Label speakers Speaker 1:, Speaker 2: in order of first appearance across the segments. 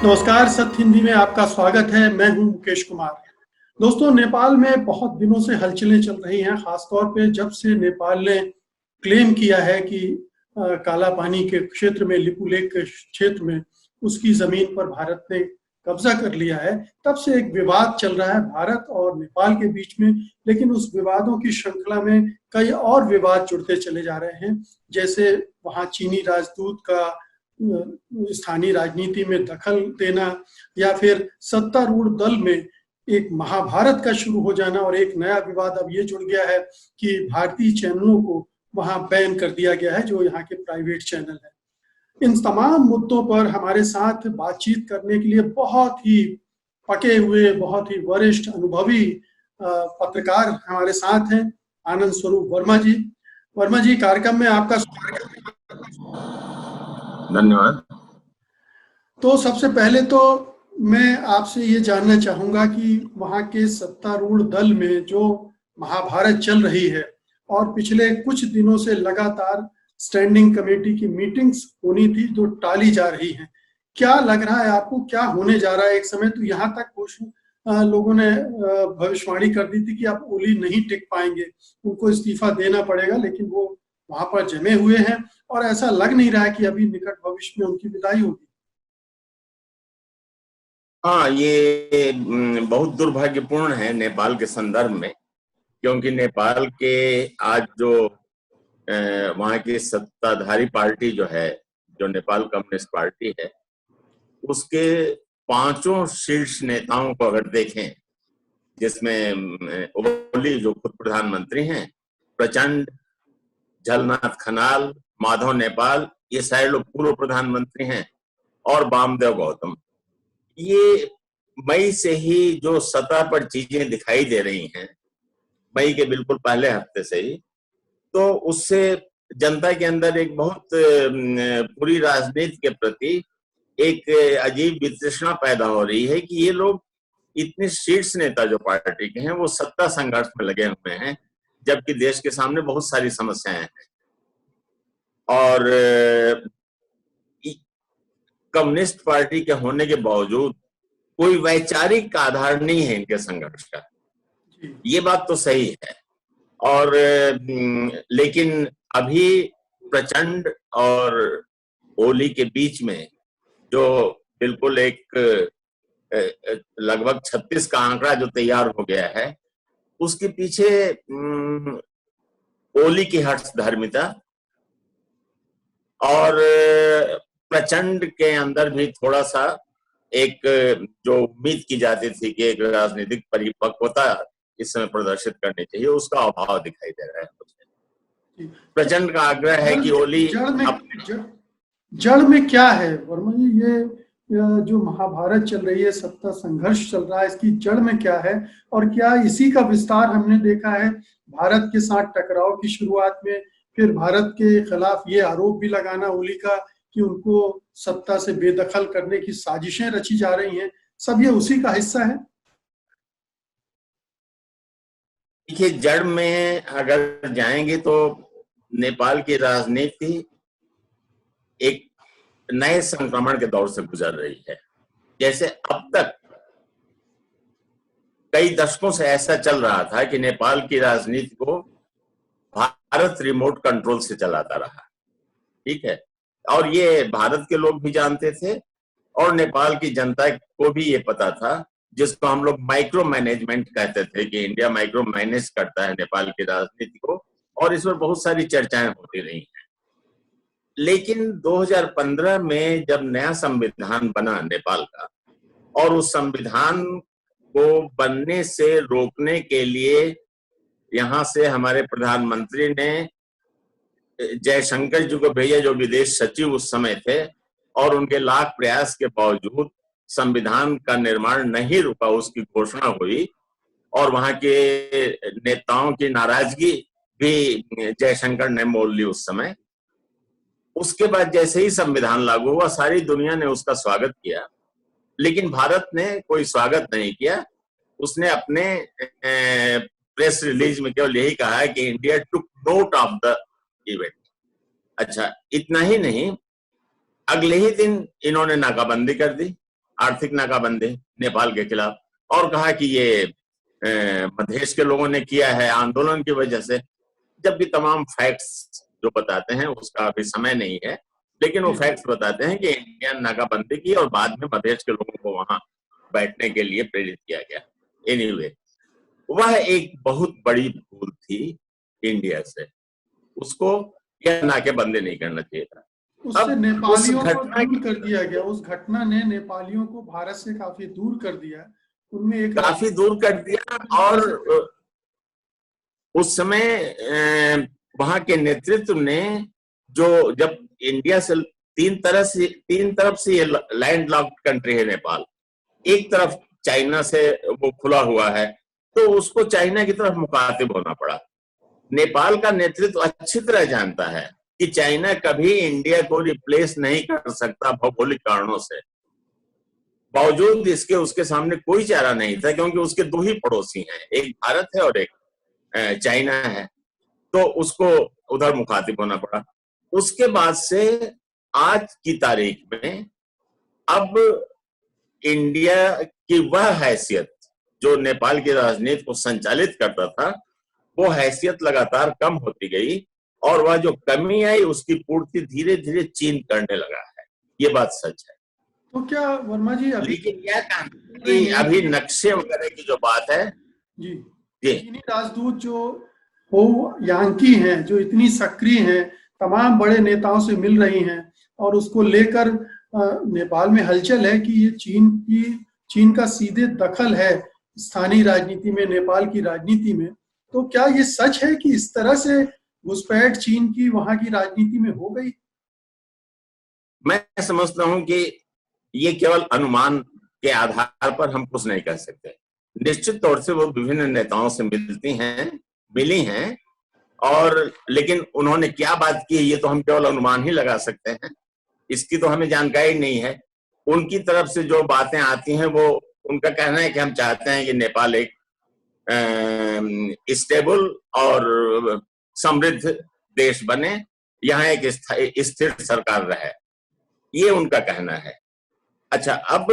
Speaker 1: नमस्कार, सत्य हिंदी में आपका स्वागत है। मैं हूं मुकेश कुमार। दोस्तों, नेपाल में बहुत दिनों से हलचलें चल रही हैं, खासतौर पे जब से नेपाल ने क्लेम किया है कि काला पानी के क्षेत्र में, लिपुलेख के क्षेत्र में उसकी जमीन पर भारत ने कब्जा कर लिया है, तब से एक विवाद चल रहा है भारत और नेपाल के बीच में। लेकिन उस विवादों की श्रृंखला में कई और विवाद जुड़ते चले जा रहे हैं, जैसे वहां चीनी राजदूत का स्थानीय राजनीति में दखल देना, या फिर सत्तारूढ़ दल में एक महाभारत का शुरू हो जाना। और एक नया विवाद अब ये जुड़ गया है कि भारतीय चैनलों को वहां बैन कर दिया गया है, जो यहाँ के प्राइवेट चैनल है। इन तमाम मुद्दों पर हमारे साथ बातचीत करने के लिए बहुत ही पके हुए, बहुत ही वरिष्ठ, अनुभवी पत्रकार हमारे साथ हैं। आनंद स्वरूप वर्मा जी। वर्मा जी, कार्यक्रम में आपका स्वागत है।
Speaker 2: धन्यवाद।
Speaker 1: तो सबसे पहले तो मैं आपसे ये जानना चाहूंगा कि वहां के सत्तारूढ़ दल में जो महाभारत चल रही है और पिछले कुछ दिनों से लगातार स्टैंडिंग कमेटी की मीटिंग्स होनी थी जो टाली जा रही हैं, क्या लग रहा है आपको, क्या होने जा रहा है? एक समय तो यहाँ तक कुछ लोगों ने भविष्यवाणी कर दी थी कि अब ओली नहीं टिक पाएंगे, उनको इस्तीफा देना पड़ेगा, लेकिन वो वहां पर जमे हुए हैं और ऐसा लग नहीं रहा है कि अभी निकट भविष्य में उनकी विदाई होगी।
Speaker 2: हाँ, ये बहुत दुर्भाग्यपूर्ण है नेपाल के संदर्भ में, क्योंकि नेपाल के आज जो वहाँ की सत्ताधारी पार्टी जो है, जो नेपाल कम्युनिस्ट पार्टी है, उसके पांचों शीर्ष नेताओं को अगर देखें, जिसमें ओली जो खुद प्रधानमंत्री हैं, प्रचंड, झलनाथ खनाल, माधव नेपाल, ये सारे लोग पूर्व प्रधानमंत्री हैं, और वामदेव गौतम। ये मई से ही जो सतह पर चीजें दिखाई दे रही हैं, मई के बिल्कुल पहले हफ्ते से ही, तो उससे जनता के अंदर एक बहुत पूरी राजनीति के प्रति एक अजीब वितृष्णा पैदा हो रही है कि ये लोग, इतने शीर्ष नेता जो पार्टी के हैं, वो सत्ता संघर्ष में लगे हुए हैं, जबकि देश के सामने बहुत सारी समस्याएं हैं। और कम्युनिस्ट पार्टी के होने के बावजूद कोई वैचारिक आधार नहीं है इनके संघर्ष का, ये बात तो सही है। और लेकिन अभी प्रचंड और ओली के बीच में जो बिल्कुल एक लगभग 36 का आंकड़ा जो तैयार हो गया है, उसके पीछे ओली की हठधर्मिता और प्रचंड के अंदर भी थोड़ा सा एक जो उम्मीद की जाती थी कि एक राजनीतिक परिपक्वता इस समय प्रदर्शित करनी चाहिए, उसका अभाव दिखाई दे रहा है मुझे। प्रचंड का आग्रह है कि ओली
Speaker 1: जड़ में क्या है वर्मा जी? ये जो महाभारत चल रही है, सत्ता संघर्ष चल रहा है, इसकी जड़ में क्या है? और क्या इसी का विस्तार हमने देखा है भारत के साथ टकराव की शुरुआत में, फिर भारत के खिलाफ ये आरोप भी लगाना ओली का कि उनको सत्ता से बेदखल करने की साजिशें रची जा रही हैं, सब ये उसी का हिस्सा है?
Speaker 2: देखिए, जड़ में अगर जाएंगे तो नेपाल की राजनीति एक नए संक्रमण के दौर से गुजर रही है। जैसे अब तक कई दशकों से ऐसा चल रहा था कि नेपाल की राजनीति को भारत रिमोट कंट्रोल से चलाता रहा, ठीक है, और ये भारत के लोग भी जानते थे और नेपाल की जनता को भी ये पता था, जिसको हम लोग माइक्रो मैनेजमेंट कहते थे कि इंडिया माइक्रो मैनेज करता है नेपाल की राजनीति को, और इस पर बहुत सारी चर्चाएं होती रही हैं। लेकिन 2015 में जब नया संविधान बना नेपाल का, और उस संविधान को बनने से रोकने के लिए यहाँ से हमारे प्रधानमंत्री ने जयशंकर जी को भेजा, जो विदेश सचिव उस समय थे, और उनके लाख प्रयास के बावजूद संविधान का निर्माण नहीं रुका, उसकी घोषणा हुई, और वहां के नेताओं की नाराजगी भी जयशंकर ने मोल ली उस समय। उसके बाद जैसे ही संविधान लागू हुआ, सारी दुनिया ने उसका स्वागत किया, लेकिन भारत ने कोई स्वागत नहीं किया। उसने अपने प्रेस रिलीज में केवल यही कहा है कि India took note of the event. अच्छा, इतना ही नहीं, अगले ही दिन इन्होंने नाकाबंदी कर दी, आर्थिक नाकाबंदी नेपाल के खिलाफ, और कहा कि ये मधेश के लोगों ने किया है आंदोलन की वजह से, जबकि तमाम फैक्ट्स जो बताते हैं उसका अभी समय नहीं है, लेकिन वो फैक्ट्स बताते हैं कि इंडिया ने नाकाबंदी की और बाद में मधेश के लोगों को वहां बैठने के लिए प्रेरित किया गया। एनीवे, वह एक बहुत बड़ी भूल थी इंडिया से, उसको यह नाकेबंदी नहीं करना चाहिए था।
Speaker 1: उससे नेपालियों को दूर कर दिया गया, उस घटना ने नेपालियों को भारत से काफी दूर कर दिया, उनमें एक
Speaker 2: काफी दूर कर दिया। और उस समय वहां के नेतृत्व ने जो, जब इंडिया से तीन तरफ से ये लैंड लॉक्ड कंट्री है नेपाल, एक तरफ चाइना से वो खुला हुआ है, तो उसको चाइना की तरफ मुखातिब होना पड़ा। नेपाल का नेतृत्व अच्छी तरह जानता है कि चाइना कभी इंडिया को रिप्लेस नहीं कर सकता भौगोलिक कारणों से, बावजूद इसके उसके सामने कोई चारा नहीं था, क्योंकि उसके दो ही पड़ोसी हैं, एक भारत है और एक चाइना है, तो उसको उधर मुखातिब होना पड़ा। उसके बाद से आज की तारीख में अब इंडिया की वह हैसियत जो नेपाल की राजनीति को संचालित करता था, वो हैसियत लगातार कम होती गई, और वह जो कमी आई उसकी पूर्ति धीरे धीरे चीन करने लगा है। ये बात सच है।
Speaker 1: तो क्या वर्मा जी
Speaker 2: लेकिन यह कि अभी नक्शे वगैरह की जो बात है
Speaker 1: जी, चीनी राजदूत जो हो यांकी हैं, जो इतनी सक्रिय हैं, तमाम बड़े नेताओं से मिल रही हैं, और उसको लेकर नेपाल में हलचल है कि ये चीन का सीधे दखल है स्थानीय राजनीति में, नेपाल की राजनीति में। तो क्या ये सच है कि इस तरह से घुसपैठ चीन की वहां की राजनीति में हो गई?
Speaker 2: मैं समझता हूं कि ये केवल अनुमान के आधार पर हम कुछ नहीं कह सकते। निश्चित तौर से वो विभिन्न नेताओं से मिली हैं, और लेकिन उन्होंने क्या बात की ये तो हम केवल अनुमान ही लगा सकते हैं, इसकी तो हमें जानकारी नहीं है। उनकी तरफ से जो बातें आती हैं, वो उनका कहना है कि हम चाहते हैं कि नेपाल एक स्टेबल और समृद्ध देश बने, यहाँ एक स्थिर सरकार रहे, ये उनका कहना है। अच्छा, अब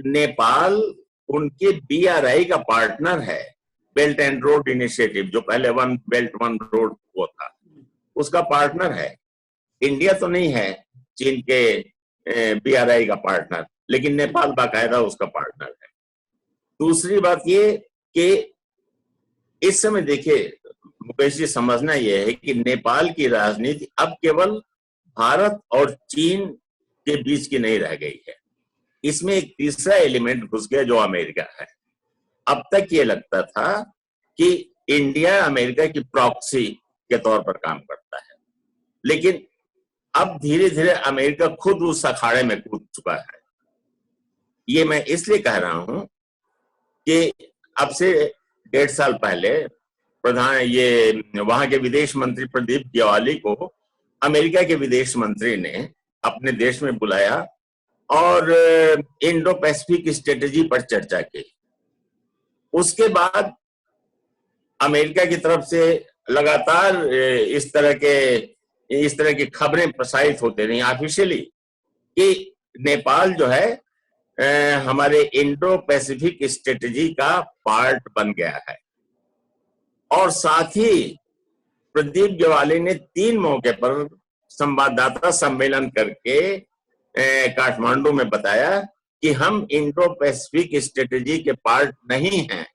Speaker 2: नेपाल उनके BRI का पार्टनर है, बेल्ट एंड रोड इनिशिएटिव, जो पहले वन बेल्ट वन रोड वो था, उसका पार्टनर है। इंडिया तो नहीं है चीन के BRI का पार्टनर, लेकिन नेपाल बाकायदा उसका पार्टनर है। दूसरी बात ये कि इस समय देखिए मुकेश जी, समझना यह है कि नेपाल की राजनीति अब केवल भारत और चीन के बीच की नहीं रह गई है, इसमें एक तीसरा एलिमेंट घुस गया जो अमेरिका है। अब तक ये लगता था कि इंडिया अमेरिका की प्रॉक्सी के तौर पर काम करता है, लेकिन अब धीरे धीरे अमेरिका खुद उस अखाड़े में कूद चुका है। ये मैं इसलिए कह रहा हूं कि अब से 1.5 साल पहले वहां के विदेश मंत्री प्रदीप ग्यावाली को अमेरिका के विदेश मंत्री ने अपने देश में बुलाया और इंडो पैसिफिक स्ट्रेटेजी पर चर्चा की। उसके बाद अमेरिका की तरफ से लगातार इस तरह की खबरें प्रसारित होते रही ऑफिशियली कि नेपाल जो है हमारे इंडो पैसिफिक स्ट्रेटेजी का पार्ट बन गया है। और साथ ही प्रदीप ग्यावाली ने 3 मौके पर संवाददाता सम्मेलन करके काठमांडू में बताया कि हम इंडो पैसिफिक स्ट्रेटेजी के पार्ट नहीं हैं।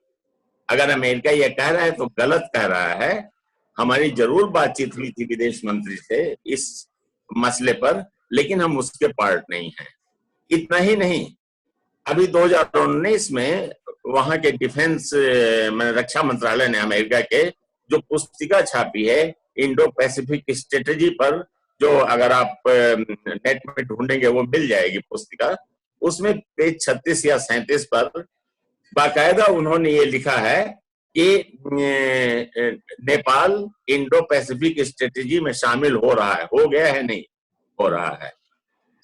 Speaker 2: अगर अमेरिका यह कह रहा है तो गलत कह रहा है। हमारी जरूर बातचीत हुई थी विदेश मंत्री से इस मसले पर, लेकिन हम उसके पार्ट नहीं हैं। इतना ही नहीं, अभी 2019 में वहां के डिफेंस रक्षा मंत्रालय ने अमेरिका के जो पुस्तिका छापी है इंडो पैसिफिक स्ट्रेटेजी पर, जो अगर आप नेट में ढूंढेंगे वो मिल जाएगी पुस्तिका, उसमें पेज 36 या 37 पर बाकायदा उन्होंने ये लिखा है कि नेपाल इंडो पैसिफिक स्ट्रेटेजी में शामिल हो रहा है, हो गया है नहीं हो रहा है।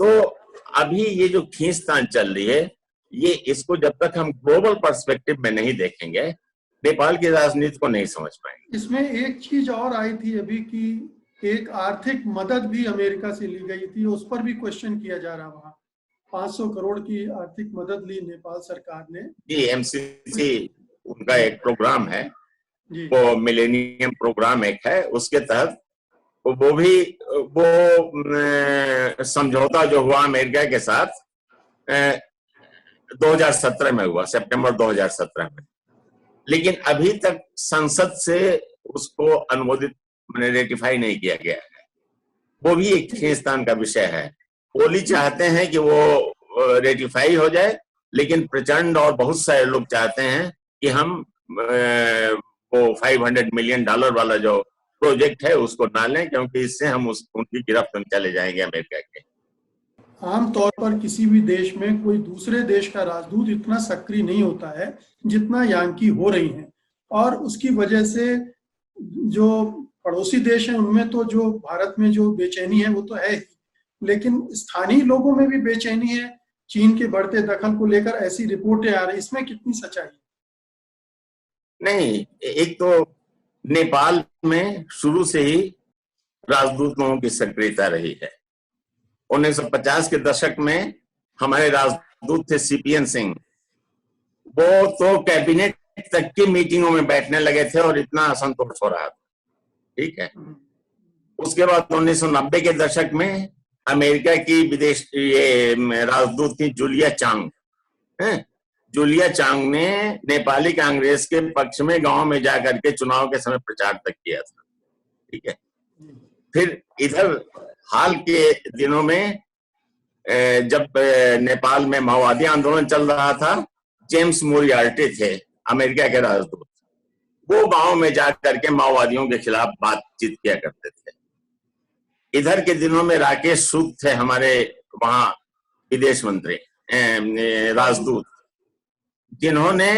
Speaker 2: तो अभी ये जो खींचतान चल रही है, ये इसको जब तक हम ग्लोबल पर्सपेक्टिव में नहीं देखेंगे नेपाल की राजनीति को नहीं समझ पाएंगे।
Speaker 1: इसमें एक चीज और आई थी अभी कि एक आर्थिक मदद भी अमेरिका से ली गई थी, उस पर भी क्वेश्चन किया जा रहा वहां। 500 करोड़ की आर्थिक मदद ली नेपाल सरकार ने।
Speaker 2: जी, एमसीसी उनका एक प्रोग्राम है,
Speaker 1: जी।
Speaker 2: वो मिलेनियम प्रोग्राम एक है, उसके तहत वो भी वो समझौता जो हुआ अमेरिका के साथ 2017 में हुआ, सितंबर 2017 में, लेकिन अभी तक संसद से उसको अनुमोदित मैंने रेटिफाई नहीं किया गया है। वो भी एक खींचतान का विषय है। ओली चाहते हैं कि वो रेटिफाई हो जाए, लेकिन प्रचंड और बहुत सारे लोग चाहते हैं कि हम वो $500 मिलियन वाला जो प्रोजेक्ट है उसको ना लें, क्योंकि इससे हम उनकी गिरफ्त में चले जाएंगे अमेरिका के।
Speaker 1: आमतौर पर किसी भी देश में कोई दूसरे देश का राजदूत इतना सक्रिय नहीं होता है जितना यानकी हो रही हैं, और उसकी वजह से जो पड़ोसी देश हैं उनमें तो जो भारत में जो बेचैनी है वो तो है ही, लेकिन स्थानीय लोगों में भी बेचैनी है चीन के बढ़ते दखल को लेकर। ऐसी रिपोर्टें आ रही, इसमें कितनी सच्चाई है?
Speaker 2: नहीं, एक तो नेपाल में शुरू से ही राजदूतों की सक्रियता रही है। 1950 के दशक में हमारे राजदूत थे सीपीएन सिंह, वो तो कैबिनेट तक की मीटिंगों में बैठने लगे थे और इतना असंतोष हो रहा था। ठीक है। उसके बाद 1990 के दशक में अमेरिका की विदेश राजदूत थी जूलिया चांग। जूलिया चांग ने नेपाली कांग्रेस के पक्ष में गांव में जाकर के चुनाव के समय प्रचार तक किया था। ठीक है। फिर इधर हाल के दिनों में जब नेपाल में माओवादी आंदोलन चल रहा था, जेम्स मोरियार्टी थे अमेरिका के राजदूत, वो गांव में जाकर के माओवादियों के खिलाफ बातचीत किया करते थे। इधर के दिनों में राकेश सूद थे हमारे वहां विदेश मंत्री, राजदूत, जिन्होंने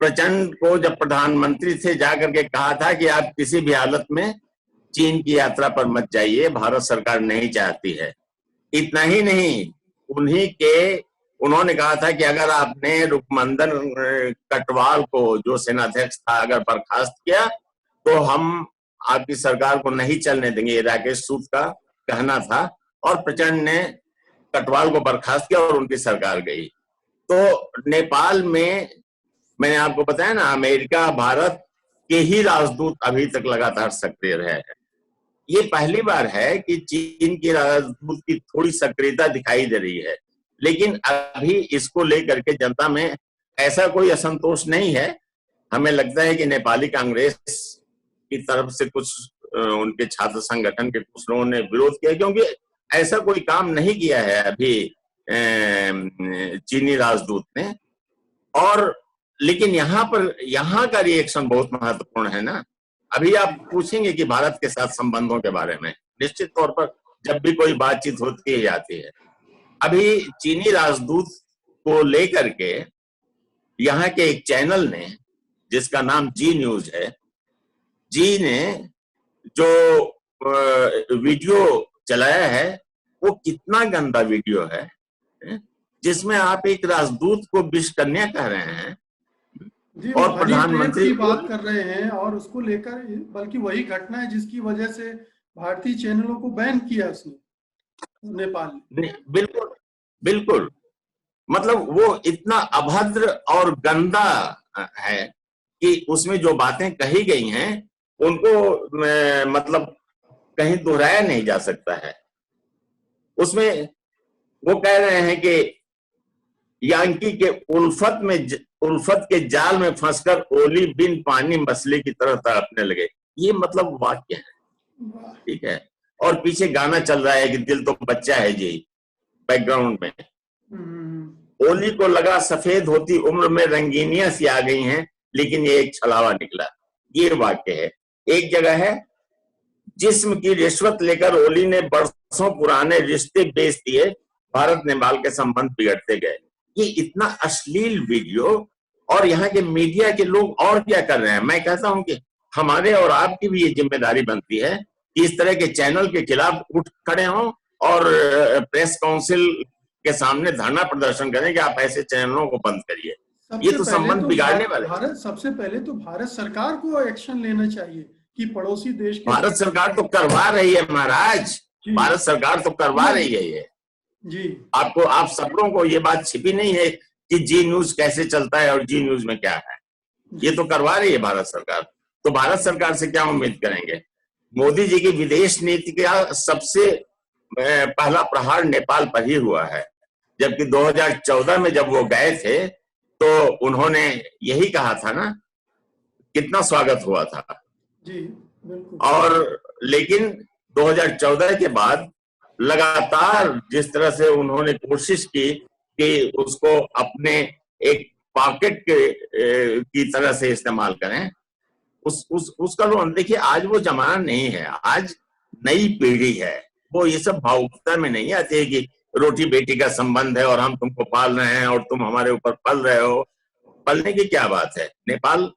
Speaker 2: प्रचंड को जब प्रधानमंत्री थे जाकर के कहा था कि आप किसी भी हालत में चीन की यात्रा पर मत जाइए, भारत सरकार नहीं चाहती है। इतना ही नहीं, उन्होंने कहा था कि अगर आपने रुकमंदन कटवाल को, जो सेनाध्यक्ष था, अगर बर्खास्त किया तो हम आपकी सरकार को नहीं चलने देंगे। ये राकेश सूद का कहना था, और प्रचंड ने कटवाल को बर्खास्त किया और उनकी सरकार गई। तो नेपाल में मैंने आपको बताया ना, अमेरिका भारत के ही राजदूत अभी तक लगातार सक्रिय रहे हैं। ये पहली बार है कि चीन की राजदूत की थोड़ी सक्रियता दिखाई दे रही है, लेकिन अभी इसको लेकर के जनता में ऐसा कोई असंतोष नहीं है। हमें लगता है कि नेपाली कांग्रेस की तरफ से कुछ उनके छात्र संगठन के कुछ लोगों ने विरोध किया, क्योंकि ऐसा कोई काम नहीं किया है अभी चीनी राजदूत ने। और लेकिन यहाँ का रिएक्शन बहुत महत्वपूर्ण है ना। अभी आप पूछेंगे कि भारत के साथ संबंधों के बारे में, निश्चित तौर पर जब भी कोई बातचीत होती है जाती है। अभी चीनी राजदूत को लेकर के यहाँ के एक चैनल ने, जिसका नाम जी न्यूज है, जी ने जो वीडियो चलाया है वो कितना गंदा वीडियो है, जिसमें आप एक राजदूत को विषकन्या कह रहे हैं
Speaker 1: जी,
Speaker 2: और प्रधानमंत्री
Speaker 1: की बात कर रहे हैं, और उसको लेकर बल्कि वही घटना है जिसकी वजह से भारतीय चैनलों को बैन किया उसने, नेपाल ने।
Speaker 2: बिल्कुल बिल्कुल, मतलब वो इतना अभद्र और गंदा है कि उसमें जो बातें कही गई हैं उनको मतलब कहीं दोहराया नहीं जा सकता है। उसमें वो कह रहे हैं कि यानी के उल्फत के जाल में फंसकर ओली बिन पानी मछली की तरह तड़पने लगे। ये मतलब वाक्य है। ठीक है। और पीछे गाना चल रहा है कि दिल तो बच्चा है जी, बैकग्राउंड में। ओली को लगा सफेद होती उम्र में रंगीनियां सी आ गई हैं, लेकिन ये एक छलावा निकला। ये वाक्य है। एक जगह है, जिस्म की रिश्वत लेकर ओली ने बरसों पुराने रिश्ते बेच दिए, भारत नेपाल के संबंध बिगड़ते गए। ये इतना अश्लील वीडियो, और यहाँ के मीडिया के लोग और क्या कर रहे हैं। मैं कहता हूं कि हमारे और आपकी भी ये जिम्मेदारी बनती है कि इस तरह के चैनल के खिलाफ उठ खड़े हों और प्रेस काउंसिल के सामने धरना प्रदर्शन करें कि आप ऐसे चैनलों को बंद करिए। ये तो संबंध बिगाड़ने वाले।
Speaker 1: सबसे पहले तो भारत सरकार को एक्शन लेना चाहिए कि पड़ोसी देश के।
Speaker 2: भारत सरकार तो करवा रही है महाराज, भारत सरकार तो करवा रही है। ये
Speaker 1: जी
Speaker 2: आपको, आप सब लोगों को ये बात छिपी नहीं है कि जी न्यूज कैसे चलता है और जी न्यूज में क्या है। ये तो करवा रही है भारत सरकार। तो भारत सरकार से क्या उम्मीद करेंगे? मोदी जी की विदेश नीति का सबसे पहला प्रहार नेपाल पर ही हुआ है। जबकि 2014 में जब वो गए थे तो उन्होंने यही कहा था ना, कितना स्वागत हुआ था।
Speaker 1: जी बिल्कुल।
Speaker 2: और लेकिन 2014 के बाद लगातार जिस तरह से उन्होंने कोशिश कि उसको अपने एक पॉकेट की तरह से इस्तेमाल करें, उसका लोन देखिए, आज वो जमाना नहीं है। आज नई पीढ़ी है, वो ये सब भावुकता में नहीं आती है कि रोटी बेटी का संबंध है और हम तुमको पाल रहे हैं और तुम हमारे ऊपर पल रहे हो। पलने की क्या बात है? नेपाल,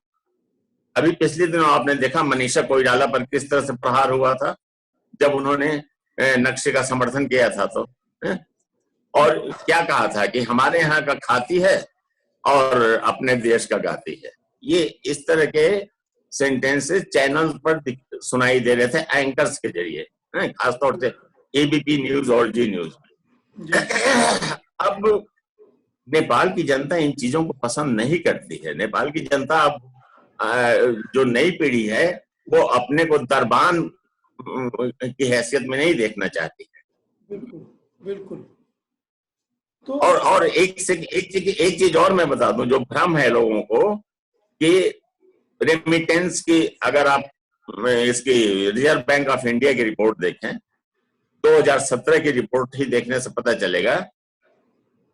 Speaker 2: अभी पिछले दिनों आपने देखा मनीषा कोइराला पर किस तरह से प्रहार हुआ था जब उन्होंने नक्शे का समर्थन किया था। तो और क्या कहा था कि हमारे यहाँ का खाती है और अपने देश का गाती है। ये इस तरह के सेंटेंसेस चैनल पर सुनाई दे रहे थे एंकर्स के जरिए, खासतौर से एबीपी न्यूज और जी न्यूज। अब नेपाल की जनता इन चीजों को पसंद नहीं करती है। नेपाल की जनता अब जो नई पीढ़ी है वो अपने को दरबान की हैसियत में नहीं देखना चाहती है।
Speaker 1: बिल्कुल बिल्कुल। तो
Speaker 2: और एक चीज और मैं बता दूं, जो भ्रम है लोगों को कि रेमिटेंस की, अगर आप इसकी रिजर्व बैंक ऑफ इंडिया की रिपोर्ट देखें, 2017 की रिपोर्ट ही देखने से पता चलेगा,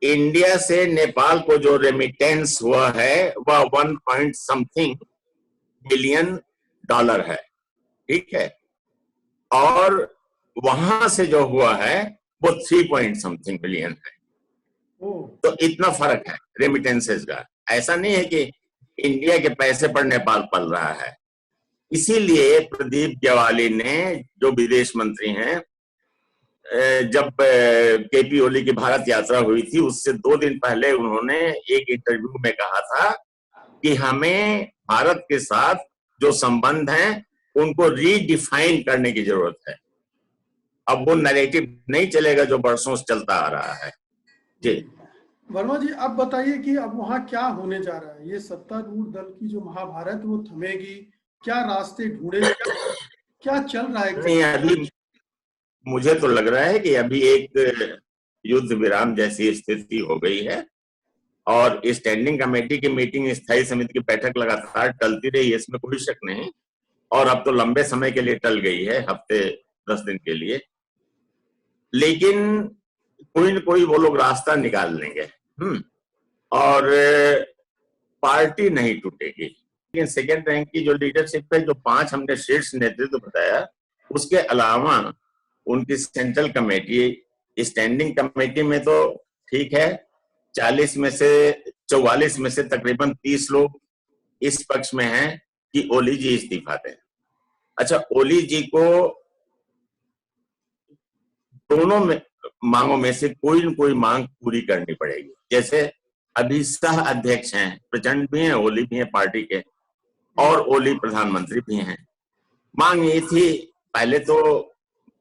Speaker 2: इंडिया से नेपाल को जो रेमिटेंस हुआ है वह 1 पॉइंट समथिंग बिलियन डॉलर है, ठीक है। और वहां से जो हुआ है वो 3 पॉइंट समथिंग बिलियन है। तो इतना फर्क है रेमिटेंसेस का। ऐसा नहीं है कि इंडिया के पैसे पर नेपाल पल रहा है। इसीलिए प्रदीप ग्यावाली ने, जो विदेश मंत्री हैं, जब केपी ओली की भारत यात्रा हुई थी उससे 2 दिन पहले उन्होंने एक इंटरव्यू में कहा था कि हमें भारत के साथ जो संबंध हैं उनको रीडिफाइन करने की जरूरत है। अब वो नैरेटिव नहीं चलेगा जो बरसों से चलता आ रहा है। जी
Speaker 1: वर्मा जी, अब बताइए कि अब वहाँ क्या होने जा रहा है? ये सत्तारूढ़ दल की जो महाभारत वो थमेगी? क्या रास्ते ढूंढे? क्या चल रहा है?
Speaker 2: नहीं, अभी मुझे तो लग रहा है कि अभी एक युद्ध विराम जैसी स्थिति हो गई है और स्टैंडिंग कमेटी की मीटिंग, स्थायी समिति की बैठक लगातार टलती रही है, इसमें कोई शक नहीं। और अब तो लंबे समय के लिए टल गई है, हफ्ते 10 दिन के लिए। लेकिन कोई न कोई वो लोग रास्ता निकाल लेंगे। और पार्टी नहीं टूटेगी। लेकिन सेकेंड रैंक की जो लीडरशिप है, जो 5 हमने शीर्ष नेतृत्व बताया, उसके अलावा उनकी सेंट्रल कमेटी, स्टैंडिंग कमेटी में तो ठीक है, 44 में से तकरीबन 30 लोग इस पक्ष में हैं कि ओली जी इस्तीफा दें। अच्छा, ओली जी को दोनों में मांगों में से कोई न कोई मांग पूरी करनी पड़ेगी। जैसे अभी सह अध्यक्ष हैं, प्रचंड भी हैं, ओली भी हैं पार्टी के, और ओली प्रधानमंत्री भी हैं। मांग ये थी, पहले तो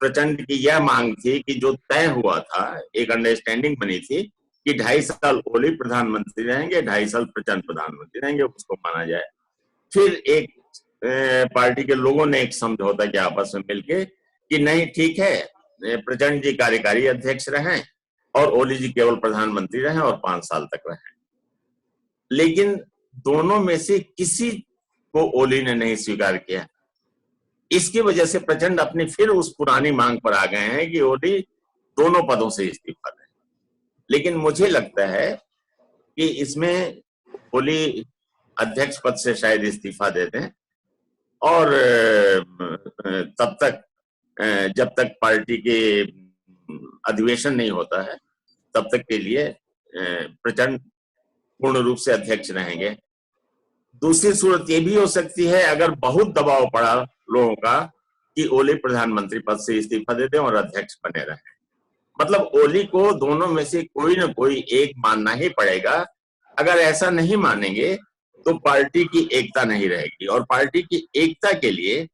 Speaker 2: प्रचंड की यह मांग थी कि जो तय हुआ था, एक अंडरस्टैंडिंग बनी थी कि 2.5 साल ओली प्रधानमंत्री रहेंगे, 2.5 साल प्रचंड प्रधानमंत्री रहेंगे, उसको माना जाए। फिर एक पार्टी के लोगों ने एक समझौता किया आपस में मिलके कि नहीं, ठीक है, प्रचंड जी कार्यकारी अध्यक्ष रहें और ओली जी केवल प्रधानमंत्री रहें और 5 साल तक रहें। लेकिन दोनों में से किसी को ओली ने नहीं स्वीकार किया। इसकी वजह से प्रचंड अपनी फिर उस पुरानी मांग पर आ गए हैं कि ओली दोनों पदों से इस्तीफा दें। लेकिन मुझे लगता है कि इसमें ओली अध्यक्ष पद से शायद इस्तीफा दे दें और तब तक, जब तक पार्टी के अधिवेशन नहीं होता है, तब तक के लिए प्रचंड पूर्ण रूप से अध्यक्ष रहेंगे। दूसरी सूरत ये भी हो सकती है, अगर बहुत दबाव पड़ा लोगों का, कि ओली प्रधानमंत्री पद से इस्तीफा दे दें और अध्यक्ष बने रहें। मतलब ओली को दोनों में से कोई ना कोई एक मानना ही पड़ेगा। अगर ऐसा नहीं मानेंगे तो पार्टी की एकता नहीं रहेगी, और पार्टी की एकता के लिए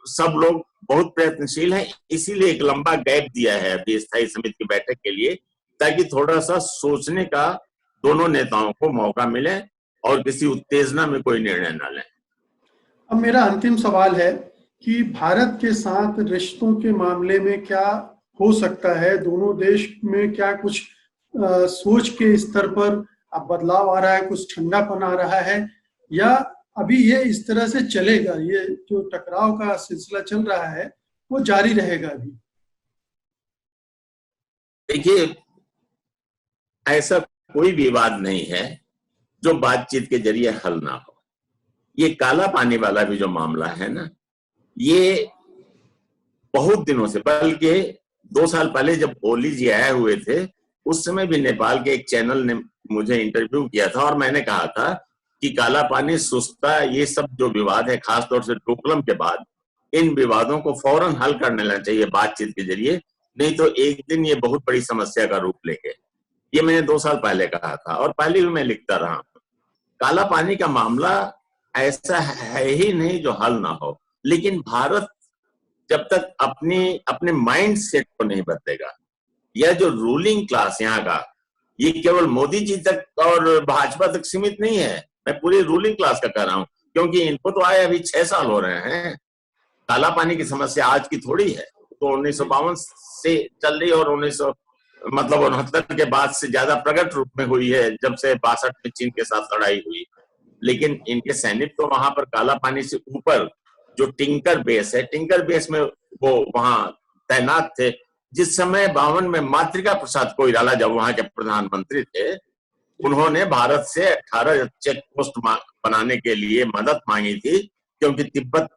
Speaker 2: सब लोग बहुत प्रयत्नशील हैं, इसीलिए एक लंबा गैप दिया है अभी स्थायी समिति की बैठक के लिए, ताकि थोड़ा सा सोचने का दोनों नेताओं को मौका मिले और किसी उत्तेजना में कोई निर्णय न लें।
Speaker 1: अब मेरा अंतिम सवाल है कि भारत के साथ रिश्तों के मामले में क्या हो सकता है, दोनों देश में क्या कुछ सोच के स्तर पर अब बदलाव आ रहा है, कुछ ठंडापन आ रहा है, या अभी ये इस तरह से चलेगा, ये जो टकराव का सिलसिला चल रहा है वो जारी रहेगा अभी?
Speaker 2: देखिए, ऐसा कोई विवाद नहीं है जो बातचीत के जरिए हल ना हो। ये काला पानी वाला भी जो मामला है ना, ये बहुत दिनों से, बल्कि 2 साल पहले जब ओली जी आए हुए थे, उस समय भी नेपाल के एक चैनल ने मुझे इंटरव्यू किया था और मैंने कहा था कि काला पानी, सुस्ता, ये सब जो विवाद है, खासतौर से डोकलम के बाद, इन विवादों को फौरन हल कर लेना चाहिए बातचीत के जरिए, नहीं तो एक दिन ये बहुत बड़ी समस्या का रूप लेंगे। ये मैंने 2 साल पहले कहा था और पहले भी मैं लिखता रहा हूं। काला पानी का मामला ऐसा है ही नहीं जो हल ना हो, लेकिन भारत जब तक अपने माइंड सेट को नहीं बदलेगा, यह जो रूलिंग क्लास यहाँ का, ये केवल मोदी जी तक और भाजपा तक सीमित नहीं है, मैं पूरी रूलिंग क्लास का कह रहा हूं, क्योंकि इनको तो आए अभी 6 साल हो रहे हैं। काला पानी की समस्या आज की थोड़ी है, तो 1952 से चल रही और 69 के बाद से ज्यादा प्रकट रूप में हुई है, जब से 62 में चीन के साथ लड़ाई हुई। लेकिन इनके सैनिक तो वहां पर काला पानी से ऊपर जो टिंकर बेस है, टिंकर बेस में वो वहां तैनात थे। जिस समय 52 में मातृका प्रसाद कोइराला जब वहां के प्रधानमंत्री थे, उन्होंने भारत से 18 चेक पोस्ट बनाने के लिए मदद मांगी थी, क्योंकि तिब्बत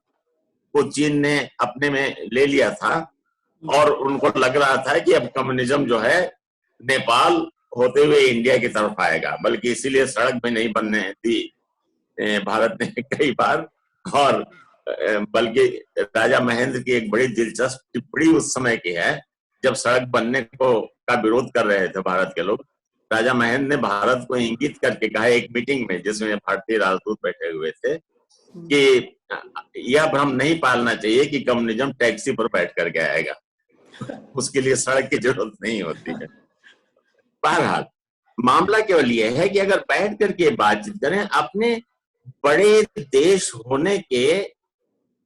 Speaker 2: को चीन ने अपने में ले लिया था और उनको लग रहा था कि अब कम्युनिज्म जो है नेपाल होते हुए इंडिया की तरफ आएगा, बल्कि इसीलिए सड़क भी नहीं बनने दी भारत ने कई बार। और बल्कि राजा महेंद्र की एक बड़ी दिलचस्प टिप्पणी उस समय की है, जब सड़क बनने का विरोध कर रहे थे भारत के लोग, राजा महेंद्र ने भारत को इंगित करके कहा एक मीटिंग में, जिसमें भारतीय राजदूत बैठे हुए थे, कि यह भ्रम नहीं पालना चाहिए कि कम्युनिज्म टैक्सी पर बैठ करके आएगा, उसके लिए सड़क की जरूरत नहीं होती है। बहरहाल मामला केवल यह है कि अगर बैठ करके बातचीत करें, अपने बड़े देश होने के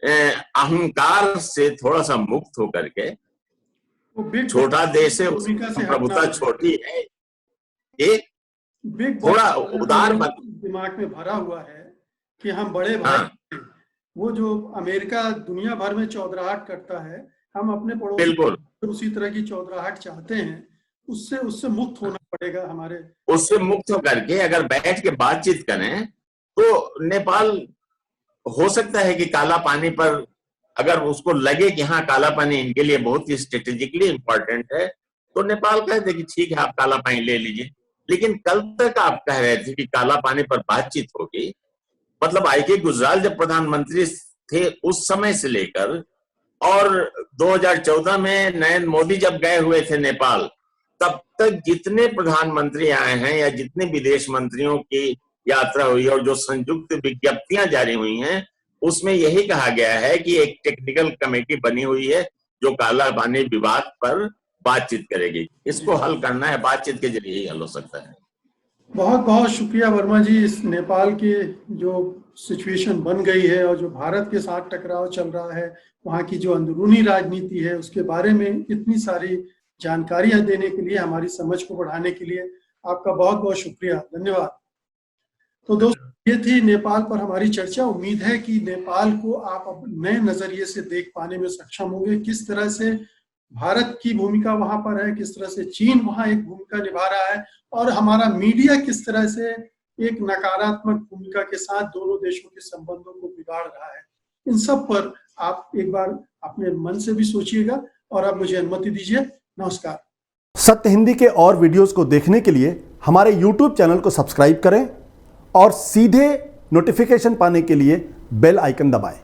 Speaker 2: अहंकार से थोड़ा सा मुक्त होकर के, छोटा देश है, उसकी प्रभुता छोटी है, एक थोड़ा उदार
Speaker 1: दिमाग में भरा हुआ है कि हम बड़े भाई, वो जो अमेरिका दुनिया भर में चौधराहट करता है, हम अपने पड़ोसी उसी तरह की चौधराहट चाहते हैं, उससे मुक्त होना पड़ेगा हमारे।
Speaker 2: उससे मुक्त होकर के अगर बैठ के बातचीत करें तो नेपाल हो सकता है कि काला पानी पर, अगर उसको लगे कि हाँ काला पानी इनके लिए बहुत ही स्ट्रेटेजिकली इंपॉर्टेंट है, तो नेपाल कह दे कि ठीक है आप काला पानी ले लीजिए। लेकिन कल तक आप कह रहे थे कि काला पानी पर बातचीत होगी, मतलब आई.के. गुजराल जब प्रधानमंत्री थे उस समय से लेकर, और 2014 में नरेंद्र मोदी जब गए हुए थे नेपाल, तब तक जितने प्रधानमंत्री आए हैं या जितने विदेश मंत्रियों की यात्रा हुई और जो संयुक्त विज्ञप्तियां जारी हुई हैं, उसमें यही कहा गया है कि एक टेक्निकल कमेटी बनी हुई है जो काला पानी विवाद पर बातचीत करेगी। इसको हल करना है, बातचीत के जरिए ही हल हो सकता है।
Speaker 1: बहुत बहुत शुक्रिया वर्मा जी, इस नेपाल की जो सिचुएशन बन गई है और जो भारत के साथ टकराव चल रहा है, वहाँ की जो अंदरूनी राजनीति है, उसके बारे में इतनी सारी जानकारियां देने के लिए, हमारी समझ को बढ़ाने के लिए आपका बहुत बहुत शुक्रिया, धन्यवाद। तो दोस्तों, ये थी नेपाल पर हमारी चर्चा। उम्मीद है कि नेपाल को आप अब नए नजरिए से देख पाने में सक्षम होंगे, किस तरह से भारत की भूमिका वहां पर है, किस तरह से चीन वहां एक भूमिका निभा रहा है, और हमारा मीडिया किस तरह से एक नकारात्मक भूमिका के साथ दोनों देशों के संबंधों को बिगाड़ रहा है। इन सब पर आप एक बार अपने मन से भी सोचिएगा। और अब मुझे अनुमति दीजिए, नमस्कार।
Speaker 3: सत्य हिंदी के और वीडियोस को देखने के लिए हमारे YouTube चैनल को सब्सक्राइब करें और सीधे नोटिफिकेशन पाने के लिए बेल आइकन दबाएं।